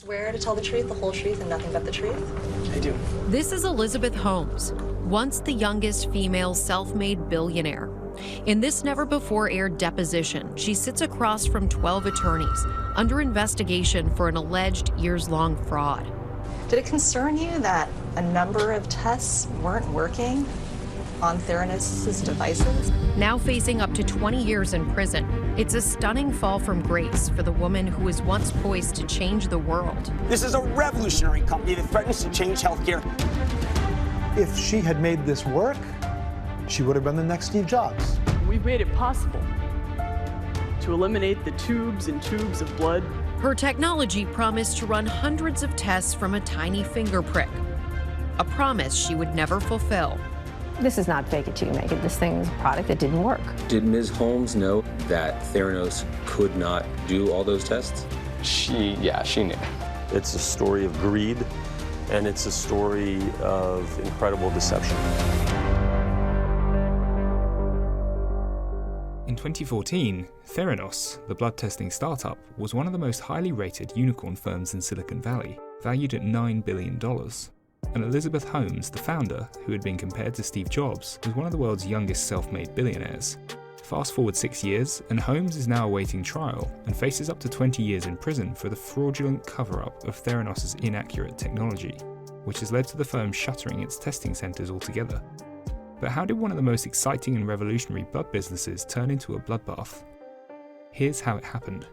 Swear to tell the truth, the whole truth, and nothing but the truth? I do. This is Elizabeth Holmes, once the youngest female self-made billionaire. In this never-before-aired deposition, she sits across from 12 attorneys under investigation for an alleged years-long fraud. Did it concern you that a number of tests weren't working on Theranos' devices? Now facing up to 20 years in prison, it's a stunning fall from grace for the woman who was once poised to change the world. This is a revolutionary company that threatens to change healthcare. If she had made this work, she would have been the next Steve Jobs. We've made it possible to eliminate the tubes and tubes of blood. Her technology promised to run hundreds of tests from a tiny finger prick, a promise she would never fulfill. This is not fake it till you make it. This thing is a product that didn't work. Did Ms. Holmes know that Theranos could not do all those tests? She knew. It's a story of greed, and it's a story of incredible deception. In 2014, Theranos, the blood testing startup, was one of the most highly rated unicorn firms in Silicon Valley, valued at $9 billion. And Elizabeth Holmes, the founder, who had been compared to Steve Jobs, was one of the world's youngest self-made billionaires. Fast forward 6 years, and Holmes is now awaiting trial and faces up to 20 years in prison for the fraudulent cover-up of Theranos' inaccurate technology, which has led to the firm shuttering its testing centers altogether. But how did one of the most exciting and revolutionary blood businesses turn into a bloodbath? Here's how it happened.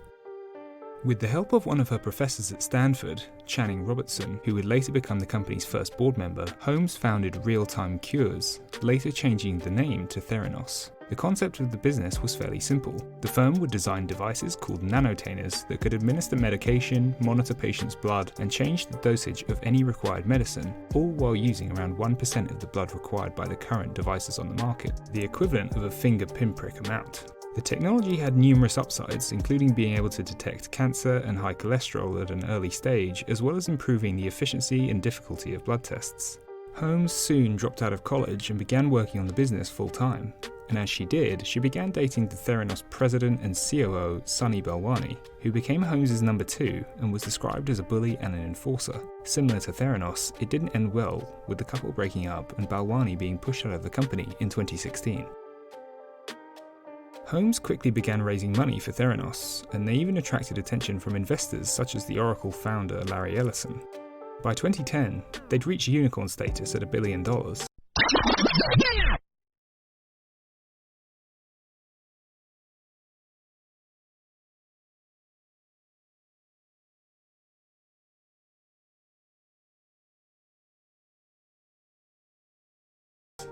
With the help of one of her professors at Stanford, Channing Robertson, who would later become the company's first board member, Holmes founded Real-Time Cures, later changing the name to Theranos. The concept of the business was fairly simple. The firm would design devices called nanotainers that could administer medication, monitor patients' blood, and change the dosage of any required medicine, all while using around 1% of the blood required by the current devices on the market, the equivalent of a finger pinprick amount. The technology had numerous upsides, including being able to detect cancer and high cholesterol at an early stage, as well as improving the efficiency and difficulty of blood tests. Holmes soon dropped out of college and began working on the business full-time. And as she did, she began dating the Theranos president and COO, Sunny Balwani, who became Holmes' number 2 and was described as a bully and an enforcer. Similar to Theranos, it didn't end well, with the couple breaking up and Balwani being pushed out of the company in 2016. Holmes quickly began raising money for Theranos, and they even attracted attention from investors such as the Oracle founder Larry Ellison. By 2010, they'd reached unicorn status at $1 billion.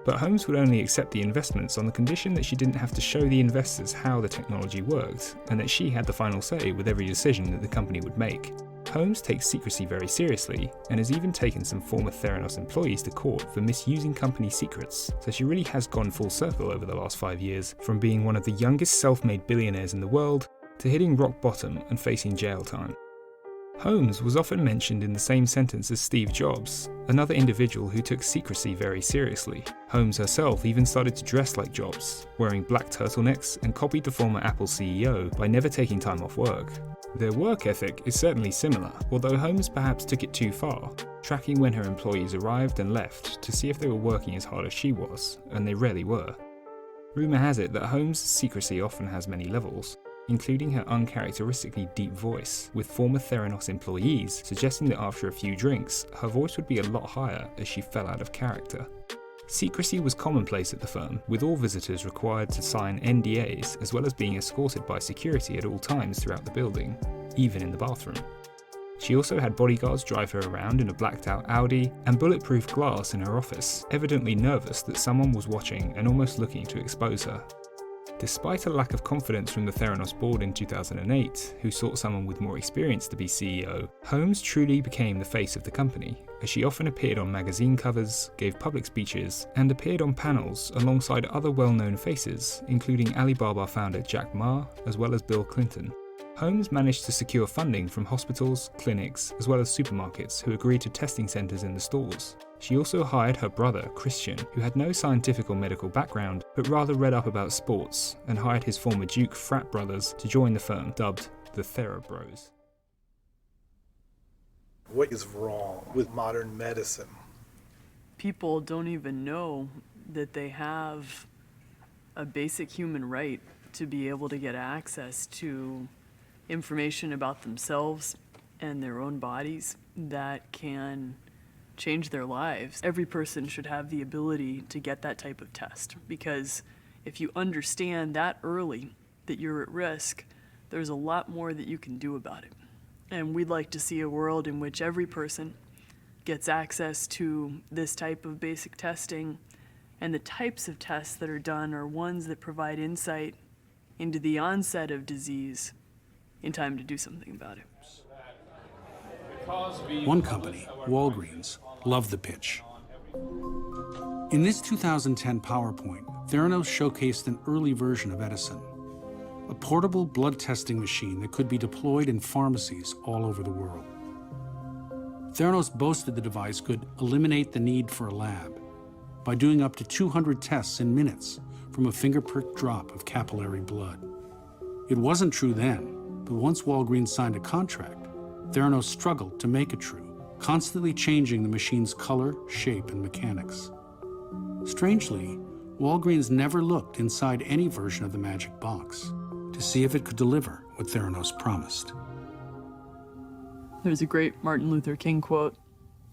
But Holmes would only accept the investments on the condition that she didn't have to show the investors how the technology worked, and that she had the final say with every decision that the company would make. Holmes takes secrecy very seriously, and has even taken some former Theranos employees to court for misusing company secrets, so she really has gone full circle over the last 5 years, from being one of the youngest self-made billionaires in the world, to hitting rock bottom and facing jail time. Holmes was often mentioned in the same sentence as Steve Jobs, another individual who took secrecy very seriously. Holmes herself even started to dress like Jobs, wearing black turtlenecks, and copied the former Apple CEO by never taking time off work. Their work ethic is certainly similar, although Holmes perhaps took it too far, tracking when her employees arrived and left to see if they were working as hard as she was, and they rarely were. Rumour has it that Holmes' secrecy often has many levels, including her uncharacteristically deep voice, with former Theranos employees suggesting that after a few drinks, her voice would be a lot higher as she fell out of character. Secrecy was commonplace at the firm, with all visitors required to sign NDAs, as well as being escorted by security at all times throughout the building, even in the bathroom. She also had bodyguards drive her around in a blacked-out Audi, and bulletproof glass in her office, evidently nervous that someone was watching and almost looking to expose her. Despite a lack of confidence from the Theranos board in 2008, who sought someone with more experience to be CEO, Holmes truly became the face of the company, as she often appeared on magazine covers, gave public speeches, and appeared on panels alongside other well-known faces, including Alibaba founder Jack Ma, as well as Bill Clinton. Holmes managed to secure funding from hospitals, clinics, as well as supermarkets who agreed to testing centres in the stores. She also hired her brother, Christian, who had no scientific or medical background, but rather read up about sports, and hired his former Duke frat brothers to join the firm, dubbed the Thera Bros. What is wrong with modern medicine? People don't even know that they have a basic human right to be able to get access to information about themselves and their own bodies that can change their lives. Every person should have the ability to get that type of test, because if you understand that early that you're at risk, there's a lot more that you can do about it. And we'd like to see a world in which every person gets access to this type of basic testing, and the types of tests that are done are ones that provide insight into the onset of disease in time to do something about it. One company, Walgreens, loved the pitch. In this 2010 PowerPoint, Theranos showcased an early version of Edison, a portable blood testing machine that could be deployed in pharmacies all over the world. Theranos boasted the device could eliminate the need for a lab by doing up to 200 tests in minutes from a finger-prick drop of capillary blood. It wasn't true then, but once Walgreens signed a contract, Theranos struggled to make it true, constantly changing the machine's color, shape, and mechanics. Strangely, Walgreens never looked inside any version of the magic box to see if it could deliver what Theranos promised. There's a great Martin Luther King quote,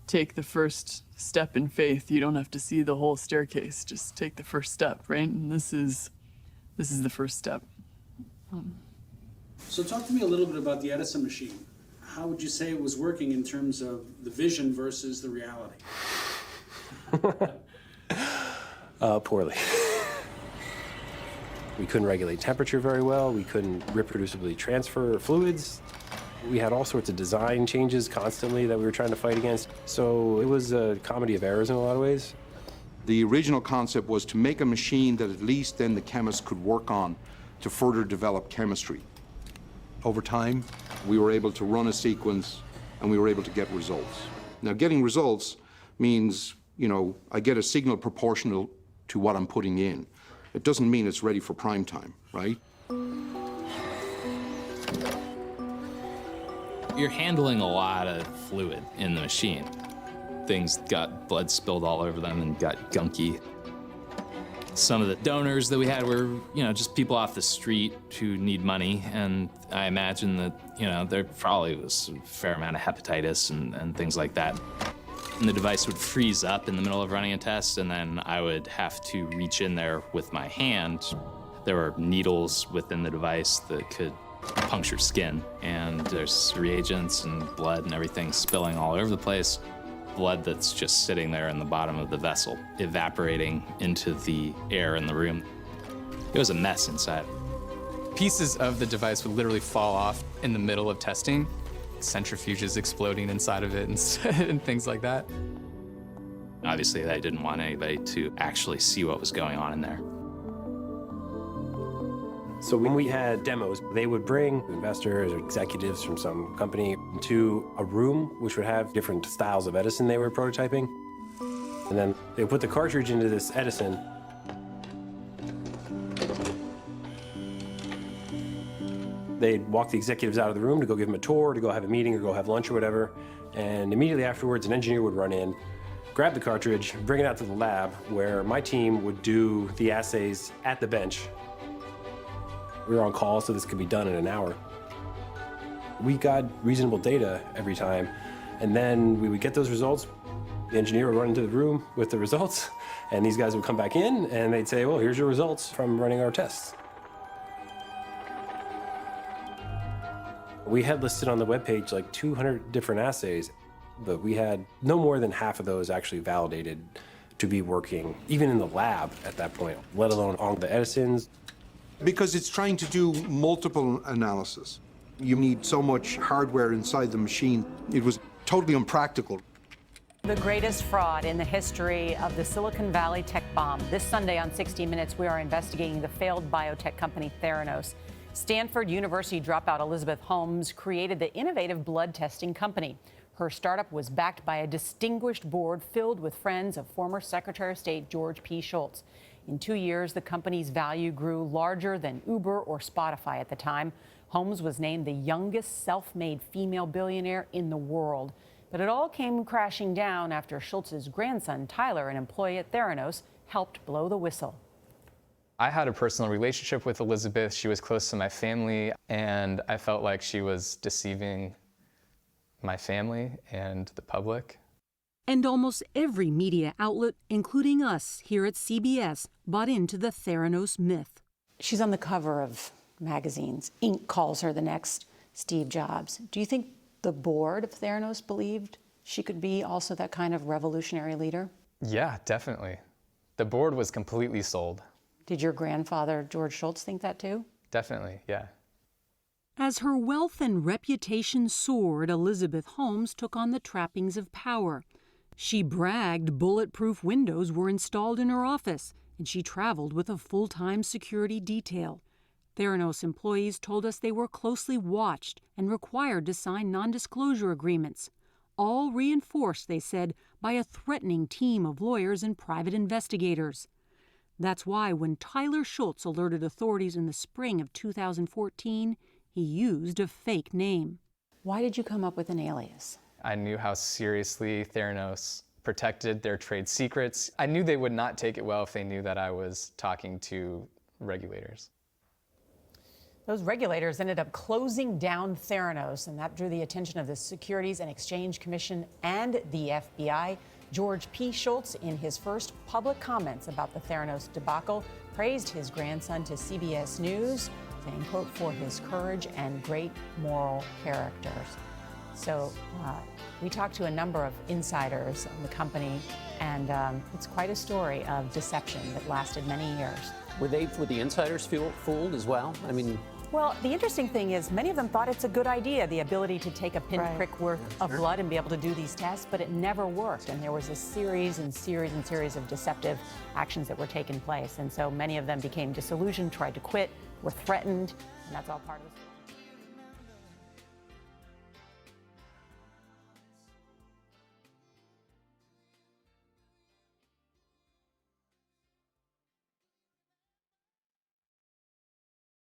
"Take the first step in faith. You don't have to see the whole staircase. Just take the first step," right? And this is the first step. So talk to me a little bit about the Edison machine. How would you say it was working in terms of the vision versus the reality? Poorly. We couldn't regulate temperature very well. We couldn't reproducibly transfer fluids. We had all sorts of design changes constantly that we were trying to fight against. So it was a comedy of errors in a lot of ways. The original concept was to make a machine that at least then the chemists could work on to further develop chemistry. Over time, we were able to run a sequence and we were able to get results. Now, getting results means, I get a signal proportional to what I'm putting in. It doesn't mean it's ready for prime time, right? You're handling a lot of fluid in the machine. Things got blood spilled all over them and got gunky. Some of the donors that we had were, just people off the street who need money, and I imagine that, there probably was a fair amount of hepatitis and things like that. And the device would freeze up in the middle of running a test, and then I would have to reach in there with my hand. There were needles within the device that could puncture skin, and there's reagents and blood and everything spilling all over the place. Blood that's just sitting there in the bottom of the vessel, evaporating into the air in the room. It was a mess inside. Pieces of the device would literally fall off in the middle of testing. Centrifuges exploding inside of it and things like that. Obviously, I didn't want anybody to actually see what was going on in there. So when we had demos, they would bring investors or executives from some company to a room which would have different styles of Edison they were prototyping. And then they would put the cartridge into this Edison. They'd walk the executives out of the room to go give them a tour, to go have a meeting or go have lunch or whatever. And immediately afterwards, an engineer would run in, grab the cartridge, bring it out to the lab where my team would do the assays at the bench. We were on call, so this could be done in an hour. We got reasonable data every time, and then we would get those results. The engineer would run into the room with the results, and these guys would come back in, and they'd say, well, here's your results from running our tests. We had listed on the webpage like 200 different assays, but we had no more than half of those actually validated to be working, even in the lab at that point, let alone on the Edisons. Because it's trying to do multiple analysis. You need so much hardware inside the machine. It was totally impractical. The greatest fraud in the history of the Silicon Valley tech bomb. This Sunday on 60 Minutes, we are investigating the failed biotech company Theranos. Stanford University dropout Elizabeth Holmes created the innovative blood testing company. Her startup was backed by a distinguished board filled with friends of former Secretary of State George P. Shultz. In 2 years, the company's value grew larger than Uber or Spotify at the time. Holmes was named the youngest self-made female billionaire in the world. But it all came crashing down after Schultz's grandson, Tyler, an employee at Theranos, helped blow the whistle. I had a personal relationship with Elizabeth. She was close to my family, and I felt like she was deceiving my family and the public. And almost every media outlet, including us here at CBS, bought into the Theranos myth. She's on the cover of magazines. Inc. calls her the next Steve Jobs. Do you think the board of Theranos believed she could be also that kind of revolutionary leader? Yeah, definitely. The board was completely sold. Did your grandfather, George Schultz, think that too? Definitely, yeah. As her wealth and reputation soared, Elizabeth Holmes took on the trappings of power. She bragged bulletproof windows were installed in her office, and she traveled with a full-time security detail. Theranos employees told us they were closely watched and required to sign non-disclosure agreements, all reinforced, they said, by a threatening team of lawyers and private investigators. That's why when Tyler Schultz alerted authorities in the spring of 2014, he used a fake name. Why did you come up with an alias? I knew how seriously Theranos protected their trade secrets. I knew they would not take it well if they knew that I was talking to regulators. Those regulators ended up closing down Theranos, and that drew the attention of the Securities and Exchange Commission and the FBI. George P. Schultz, in his first public comments about the Theranos debacle, praised his grandson to CBS News, saying, quote, for his courage and great moral characters. So we talked to a number of insiders in the company, and it's quite a story of deception that lasted many years. Were the insiders fooled as well? I mean, well, the interesting thing is many of them thought it's a good idea, the ability to take a pinprick worth of blood and be able to do these tests, but it never worked. And there was a series of deceptive actions that were taking place. And so many of them became disillusioned, tried to quit, were threatened, and that's all part of the story.